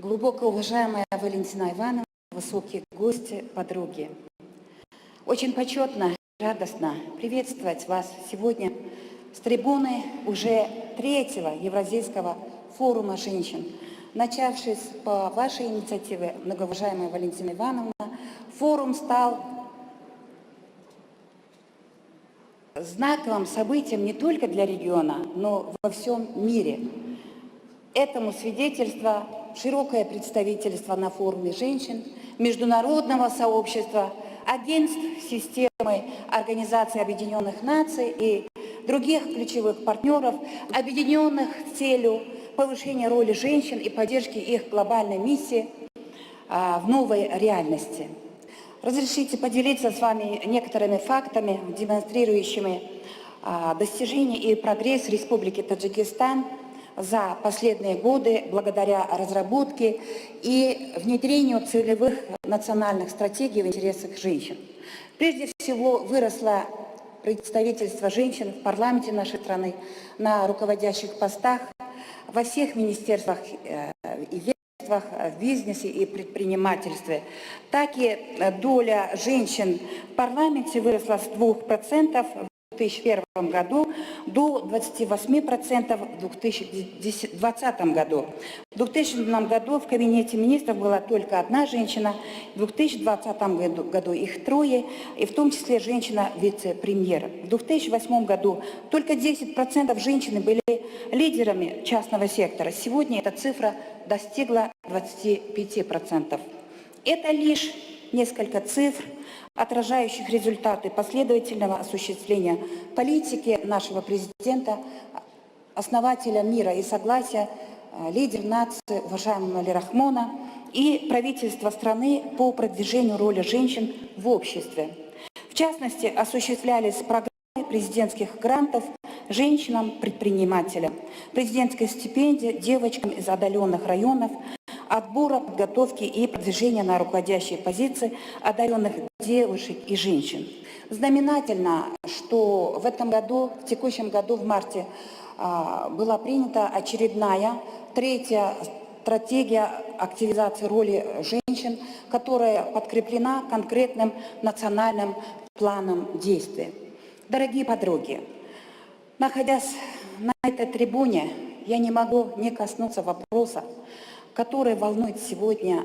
Глубоко уважаемая Валентина Ивановна, высокие гости, подруги. Очень почетно и радостно приветствовать вас сегодня с трибуны уже третьего Евразийского форума женщин. Начавшись по вашей инициативе, многоуважаемая Валентина Ивановна, форум стал знаковым событием не только для региона, но во всем мире. Этому свидетельство широкое представительство на форуме женщин, международного сообщества, агентств системы Организации Объединенных Наций и других ключевых партнеров, объединенных с целью повышения роли женщин и поддержки их глобальной миссии в новой реальности. Разрешите поделиться с вами некоторыми фактами, демонстрирующими достижения и прогресс Республики Таджикистан за последние годы благодаря разработке и внедрению целевых национальных стратегий в интересах женщин. Прежде всего, выросло представительство женщин в парламенте нашей страны на руководящих постах во всех министерствах и ведомствах, в бизнесе и предпринимательстве. Так и доля женщин в парламенте выросла с 2% в 2001 году до 28% в 2020 году. В 2000 году в Кабинете министров была только одна женщина, в 2020 году их трое, и в том числе женщина-вице-премьер. В 2008 году только 10% женщин были лидерами частного сектора. Сегодня эта цифра достигла 25%. Это лишь несколько цифр, отражающих результаты последовательного осуществления политики нашего президента, основателя мира и согласия, лидера нации, уважаемого Эмомали Рахмона, и правительства страны по продвижению роли женщин в обществе. В частности, осуществлялись программы президентских грантов женщинам-предпринимателям, президентская стипендия девочкам из отдаленных районов, отбора, подготовки и продвижения на руководящие позиции одаренных девушек и женщин. Знаменательно, что в этом году, в текущем году, в марте, была принята очередная, третья стратегия активизации роли женщин, которая подкреплена конкретным национальным планом действий. Дорогие подруги, находясь на этой трибуне, я не могу не коснуться вопроса, который волнует сегодня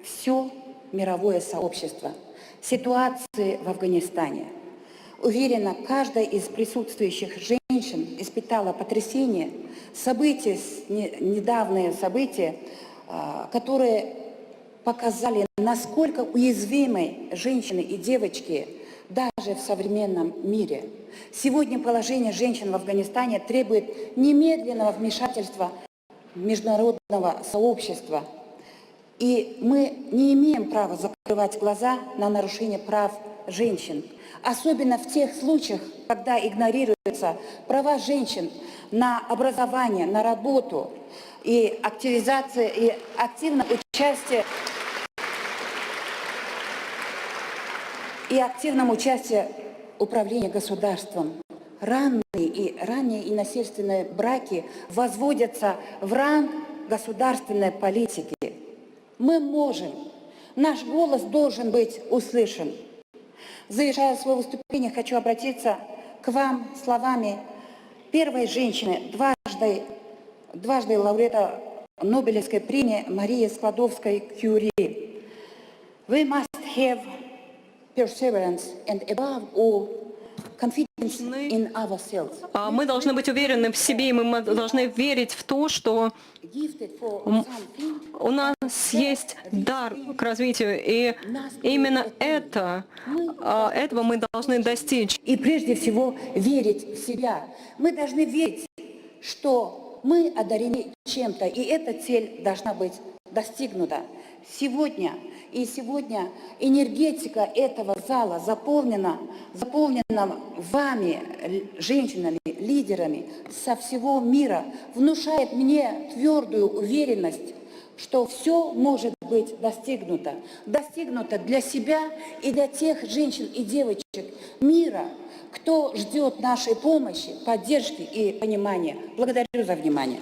все мировое сообщество, ситуации в Афганистане. Уверена, каждая из присутствующих женщин испытала потрясение, недавние события, которые показали, насколько уязвимы женщины и девочки даже в современном мире. Сегодня положение женщин в Афганистане требует немедленного вмешательства международного сообщества. И мы не имеем права закрывать глаза на нарушение прав женщин, особенно в тех случаях, когда игнорируются права женщин на образование, на работу и активизация и активное участие управления государством. Ранние и насильственные браки возводятся в ранг государственной политики. Мы можем, наш голос должен быть услышан. Завершая свое выступление, хочу обратиться к вам словами первой женщины, дважды лауреата Нобелевской премии Марии Складовской-Кюри. We must have perseverance and above all confidence in ourselves. Мы должны быть уверены в себе, и мы должны верить в то, что у нас есть дар к развитию, и именно этого мы должны достичь. И прежде всего верить в себя. Мы должны верить, что мы одарены чем-то, и эта цель должна быть достигнута. Сегодня энергетика этого зала заполнена вами, женщинами, лидерами со всего мира, внушает мне твердую уверенность, что все может быть достигнуто. Достигнуто для себя и для тех женщин и девочек мира, кто ждет нашей помощи, поддержки и понимания. Благодарю за внимание.